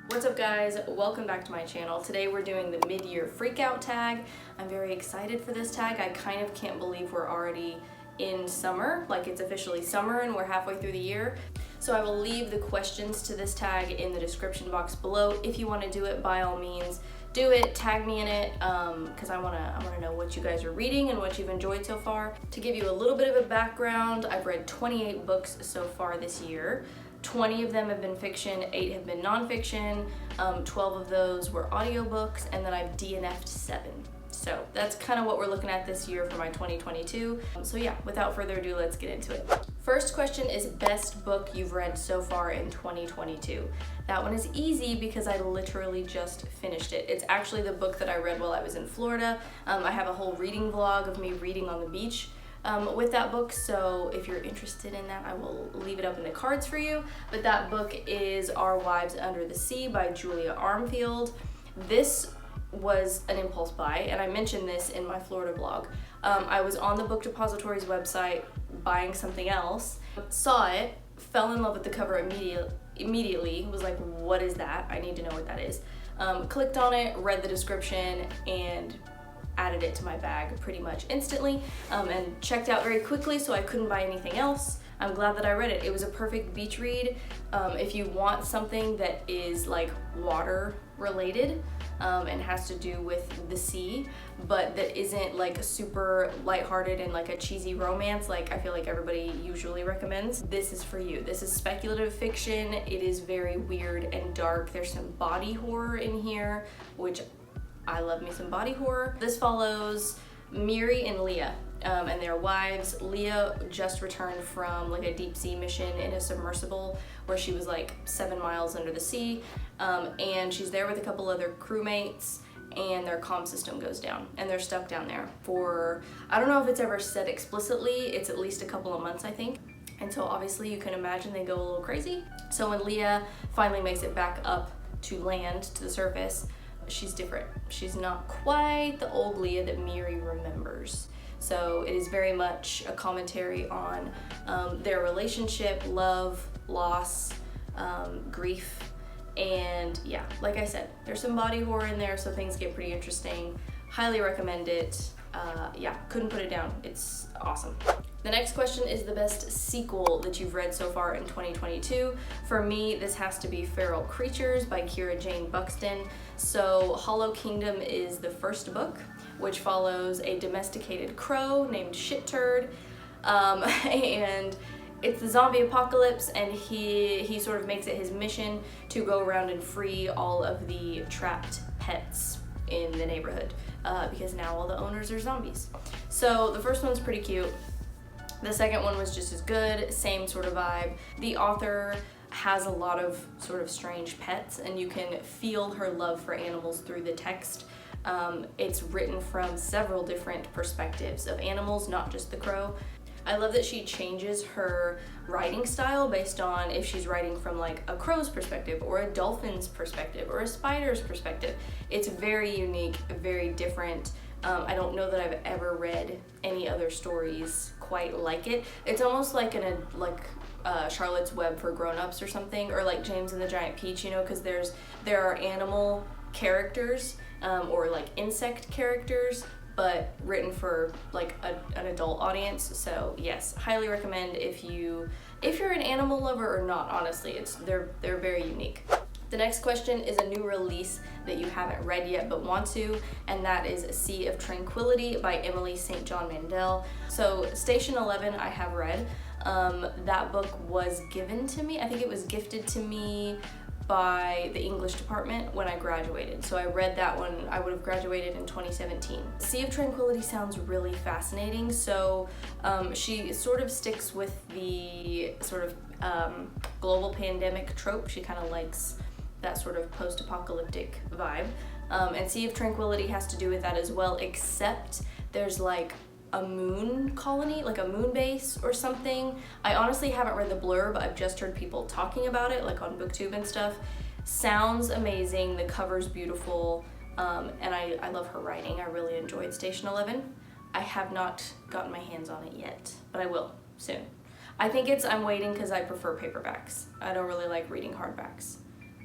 What's up guys, welcome back to my channel. Today we're doing the mid-year freakout tag. I'm very excited for this tag. I kind of can't believe we're already in summer, like it's officially summer and we're halfway through the year. So I will leave the questions to this tag in the description box below. If you want to do it, by all means, do it, tag me in it, because I wanna know what you guys are reading and what you've enjoyed so far. To give you a little bit of a background, I've read 28 books so far this year. 20 of them have been fiction, 8 have been nonfiction, 12 of those were audiobooks, and then I've DNF'd 7. So that's kind of what we're looking at this year for my 2022. So yeah, without further ado, let's get into it. First question is best book you've read so far in 2022. That one is easy because I literally just finished it. It's actually the book that I read while I was in Florida. I have a whole reading vlog of me reading on the beach with that book, so if you're interested in that, I will leave it up in the cards for you. But that book is Our Wives Under the Sea by Julia Armfield. This was an impulse buy, and I mentioned this in my Florida vlog. I was on the Book Depository's website buying something else, saw it, fell in love with the cover immediately, was like, what is that? I need to know what that is. Clicked on it, read the description, and added it to my bag pretty much instantly, and checked out very quickly, so I couldn't buy anything else. I'm glad that I read it. It was a perfect beach read. If you want something that is like water related and has to do with the sea, but that isn't like super lighthearted and like a cheesy romance like I feel like everybody usually recommends, this is for you. This is speculative fiction. It is very weird and dark. There's some body horror in here, which I love me some body horror. This follows Miri and Leah and their wives. Leah just returned from like a deep sea mission in a submersible where she was like 7 miles under the sea, and she's there with a couple other crewmates, and their comm system goes down and they're stuck down there for, I don't know if it's ever said explicitly, it's at least a couple of months I think. And so obviously you can imagine they go a little crazy. So when Leah finally makes it back up to land, to the surface, she's different. She's not quite the old Leah that Miri remembers. So it is very much a commentary on their relationship, love, loss, grief, and yeah, like I said, there's some body horror in there, so things get pretty interesting. Highly recommend it. Yeah, couldn't put it down. It's awesome. The next question is the best sequel that you've read so far in 2022. For me, this has to be Feral Creatures by Kira Jane Buxton. So Hollow Kingdom is the first book, which follows a domesticated crow named Shit Turd, and it's the zombie apocalypse, and he sort of makes it his mission to go around and free all of the trapped pets in the neighborhood, because now all the owners are zombies. So the first one's pretty cute. The second one was just as good, same sort of vibe. The author has a lot of sort of strange pets, and you can feel her love for animals through the text. It's written from several different perspectives of animals, not just the crow. I love that she changes her writing style based on if she's writing from like a crow's perspective or a dolphin's perspective or a spider's perspective. It's very unique, very different. I don't know that I've ever read any other stories quite like it. It's almost like Charlotte's Web for grown-ups or something, or like James and the Giant Peach, you know, because there are animal characters or like insect characters, but written for like an adult audience. So yes, highly recommend if you're an animal lover or not. Honestly, they're very unique. The next question is a new release that you haven't read yet but want to, and that is Sea of Tranquility by Emily St. John Mandel. So Station 11 I have read. That book was given to me, I think it was gifted to me by the English department when I graduated. So I read that one, I would have graduated in 2017. Sea of Tranquility sounds really fascinating. So she sort of sticks with the sort of global pandemic trope. She kind of likes that sort of post-apocalyptic vibe. And Sea of Tranquility has to do with that as well, except there's like a moon colony, like a moon base or something. I honestly haven't read the blurb. I've just heard people talking about it, like on BookTube and stuff. Sounds amazing. The cover's beautiful, and I love her writing. I really enjoyed Station 11. I have not gotten my hands on it yet, but I will soon. I think I'm waiting because I prefer paperbacks. I don't really like reading hardbacks.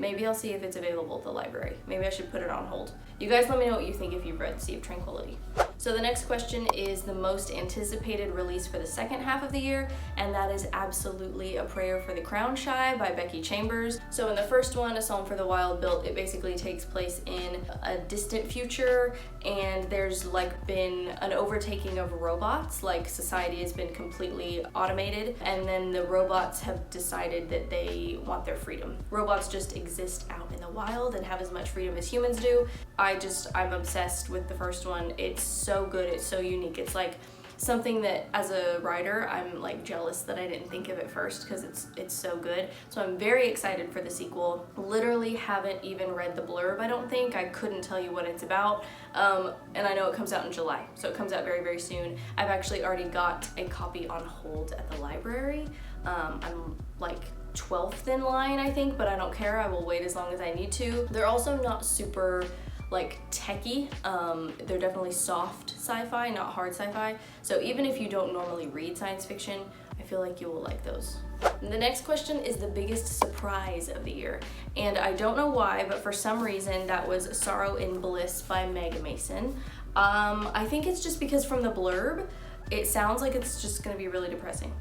Maybe I'll see if it's available at the library. Maybe I should put it on hold. You guys let me know what you think if you've read Sea of Tranquility. So the next question is the most anticipated release for the second half of the year, and that is absolutely A Prayer for the Crown Shy by Becky Chambers. So in the first one, A Psalm for the Wild Built, it basically takes place in a distant future, and there's like been an overtaking of robots, like society has been completely automated, and then the robots have decided that they want their freedom. Robots just exist out in the wild and have as much freedom as humans do. I'm obsessed with the first one. It's so good, it's so unique. It's like something that as a writer, I'm like jealous that I didn't think of it first because it's so good. So I'm very excited for the sequel. Literally haven't even read the blurb, I don't think. I couldn't tell you what it's about. And I know it comes out in July, so it comes out very, very soon. I've actually already got a copy on hold at the library. I'm like 12th in line, I think, but I don't care. I will wait as long as I need to. They're also not super like techie. They're definitely soft sci-fi, not hard sci-fi. So even if you don't normally read science fiction, I feel like you will like those. And the next question is the biggest surprise of the year. And I don't know why, but for some reason that was Sorrow in Bliss by Meg Mason. I think it's just because from the blurb, it sounds like it's just gonna be really depressing.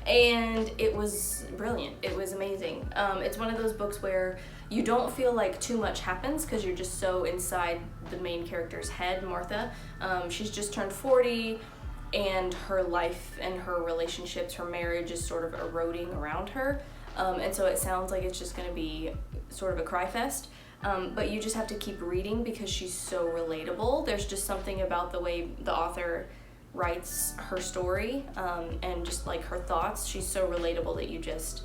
And it was brilliant, it was amazing. It's one of those books where you don't feel like too much happens because you're just so inside the main character's head, Martha. She's just turned 40 and her life and her relationships, her marriage is sort of eroding around her. And so it sounds like it's just gonna be sort of a cry fest. But you just have to keep reading because she's so relatable. There's just something about the way the author writes her story and just like her thoughts. She's so relatable that you just,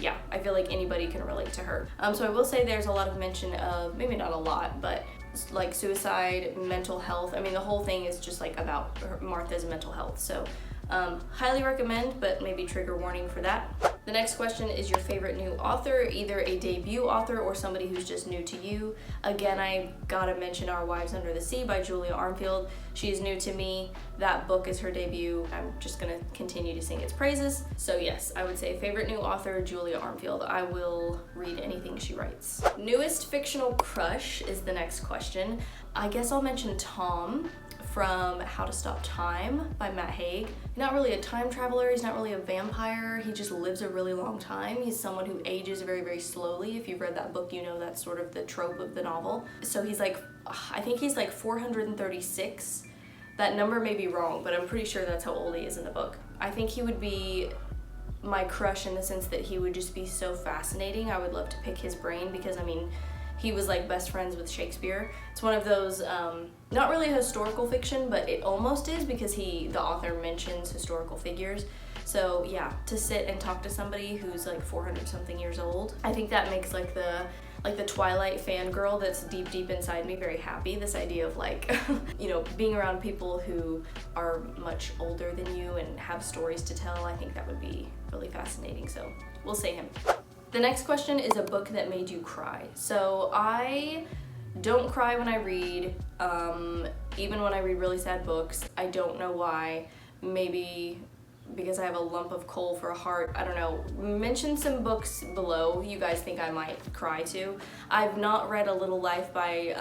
yeah, I feel like anybody can relate to her. So I will say there's a lot of mention of, maybe not a lot, but like suicide, mental health. I mean, the whole thing is just like about Martha's mental health. So highly recommend, but maybe trigger warning for that. The next question is your favorite new author, either a debut author or somebody who's just new to you. Again, I gotta mention Our Wives Under the Sea by Julia Armfield. She's new to me. That book is her debut. I'm just gonna continue to sing its praises. So yes, I would say favorite new author, Julia Armfield. I will read anything she writes. Newest fictional crush is the next question. I guess I'll mention Tom from How to Stop Time by Matt Haig. He's not really a time traveler, he's not really a vampire, he just lives a really long time. He's someone who ages very, very slowly. If you've read that book, you know that's sort of the trope of the novel. So he's like, I think he's like 436. That number may be wrong, but I'm pretty sure that's how old he is in the book. I think he would be my crush in the sense that he would just be so fascinating. I would love to pick his brain because, I mean, he was like best friends with Shakespeare. It's one of those, not really historical fiction, but it almost is because the author mentions historical figures. So yeah, to sit and talk to somebody who's like 400 something years old, I think that makes like the Twilight fangirl that's deep, deep inside me very happy. This idea of like, you know, being around people who are much older than you and have stories to tell, I think that would be really fascinating. So we'll say him. The next question is a book that made you cry. So I don't cry when I read, even when I read really sad books. I don't know why. Maybe because I have a lump of coal for a heart. I don't know. Mention some books below you guys think I might cry to. I've not read A Little Life by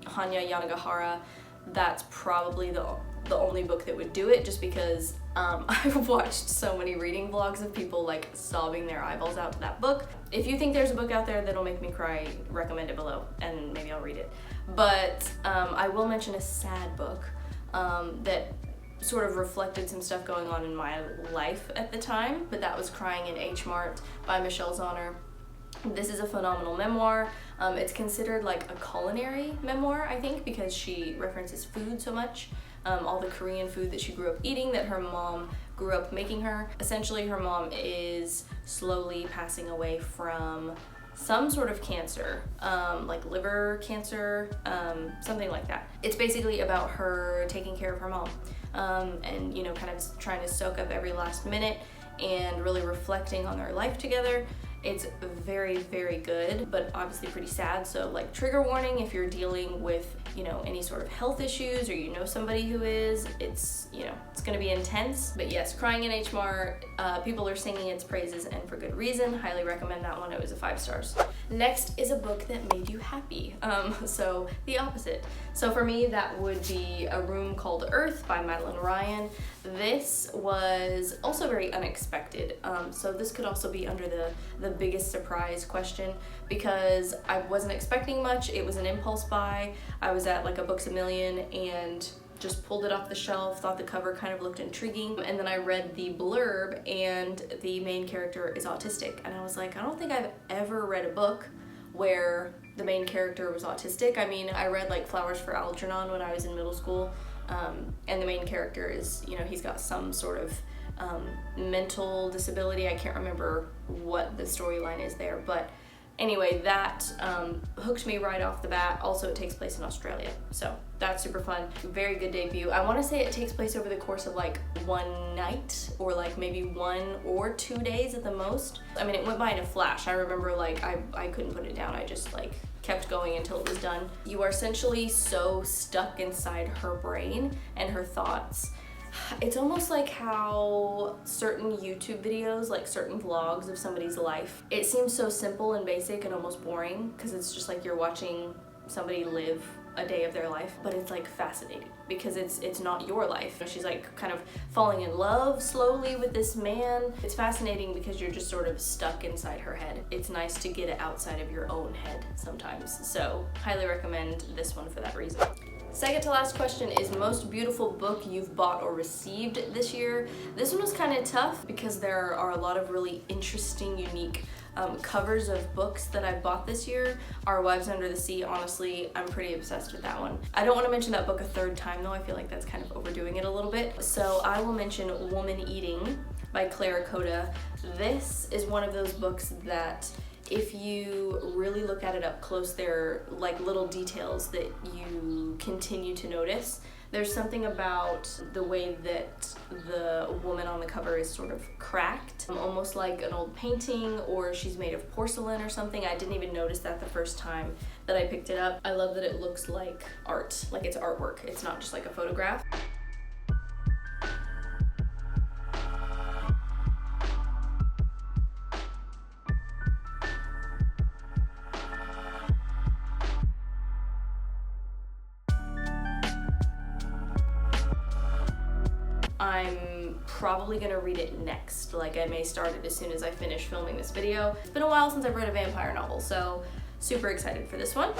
Hanya Yanagihara. That's probably the only book that would do it, just because I've watched so many reading vlogs of people like sobbing their eyeballs out to that book. If you think there's a book out there that'll make me cry, recommend it below and maybe I'll read it. But I will mention a sad book that sort of reflected some stuff going on in my life at the time, but that was Crying in H Mart by Michelle Zauner. This is a phenomenal memoir. It's considered like a culinary memoir, I think, because she references food so much. All the Korean food that she grew up eating, that her mom grew up making her. Essentially, her mom is slowly passing away from some sort of cancer, like liver cancer, something like that. It's basically about her taking care of her mom and, you know, kind of trying to soak up every last minute and really reflecting on their life together. It's very, very good, but obviously pretty sad. So like trigger warning if you're dealing with, you know, any sort of health issues or you know somebody who is, it's, you know, it's gonna be intense. But yes, Crying in H Mart, people are singing its praises and for good reason. Highly recommend that one. It was a 5 stars. Next is a book that made you happy. So the opposite. So for me, that would be A Room Called Earth by Madeline Ryan. This was also very unexpected. So this could also be under the biggest surprise question because I wasn't expecting much. It was an impulse buy. I was at like a Books A Million and just pulled it off the shelf, thought the cover kind of looked intriguing, and then I read the blurb and the main character is autistic, and I was like, I don't think I've ever read a book where the main character was autistic. I mean, I read like Flowers for Algernon when I was in middle school, and the main character is, you know, he's got some sort of mental disability. I can't remember what the storyline is there, but anyway, that hooked me right off the bat. Also, it takes place in Australia, so that's super fun. Very good debut. I want to say it takes place over the course of like one night or like maybe 1 or 2 days at the most. I mean, it went by in a flash. I remember like I couldn't put it down. I just like kept going until it was done. You are essentially so stuck inside her brain and her thoughts. It's almost like how certain YouTube videos, like certain vlogs of somebody's life, it seems so simple and basic and almost boring because it's just like you're watching somebody live a day of their life, but it's like fascinating because it's not your life. She's like kind of falling in love slowly with this man. It's fascinating because you're just sort of stuck inside her head. It's nice to get it outside of your own head sometimes. So highly recommend this one for that reason. Second to last question is most beautiful book you've bought or received this year. This one was kind of tough because there are a lot of really interesting, unique covers of books that I've bought this year. Our Wives Under the Sea, honestly, I'm pretty obsessed with that one. I don't want to mention that book a third time though. I feel like that's kind of overdoing it a little bit. So I will mention Woman Eating by Clara Coda. This is one of those books that if you really look at it up close, there are like little details that you continue to notice. There's something about the way that the woman on the cover is sort of cracked, almost like an old painting, or she's made of porcelain or something. I didn't even notice that the first time that I picked it up. I love that it looks like art, like it's artwork. It's not just like a photograph. I'm probably gonna read it next. Like I may start it as soon as I finish filming this video. It's been a while since I've read a vampire novel, so super excited for this one.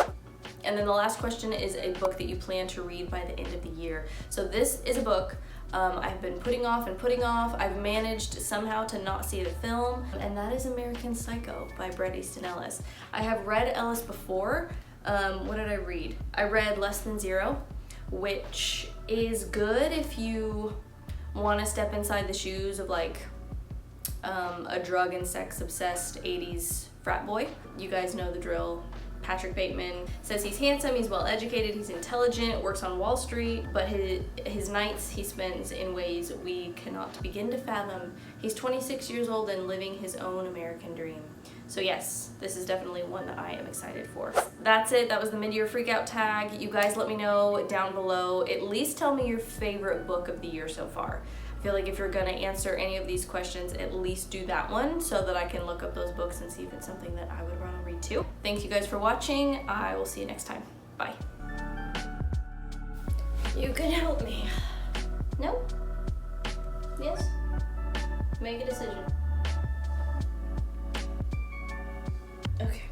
And then the last question is a book that you plan to read by the end of the year. So this is a book I've been putting off and putting off. I've managed somehow to not see the film, and that is American Psycho by Bret Easton Ellis. I have read Ellis before. What did I read? I read Less Than Zero, which is good if you want to step inside the shoes of like a drug and sex obsessed 80s frat boy. You guys know the drill. Patrick Bateman says he's handsome, he's well educated, he's intelligent, works on Wall Street, but his nights he spends in ways we cannot begin to fathom. He's 26 years old and living his own American dream. So yes, this is definitely one that I am excited for. That's it. That was the mid-year freakout tag. You guys let me know down below. At least tell me your favorite book of the year so far. I feel like if you're gonna answer any of these questions, at least do that one so that I can look up those books and see if it's something that I would want to read too. Thank you guys for watching. I will see you next time. Bye. You can help me. No? Yes? Make a decision. Okay.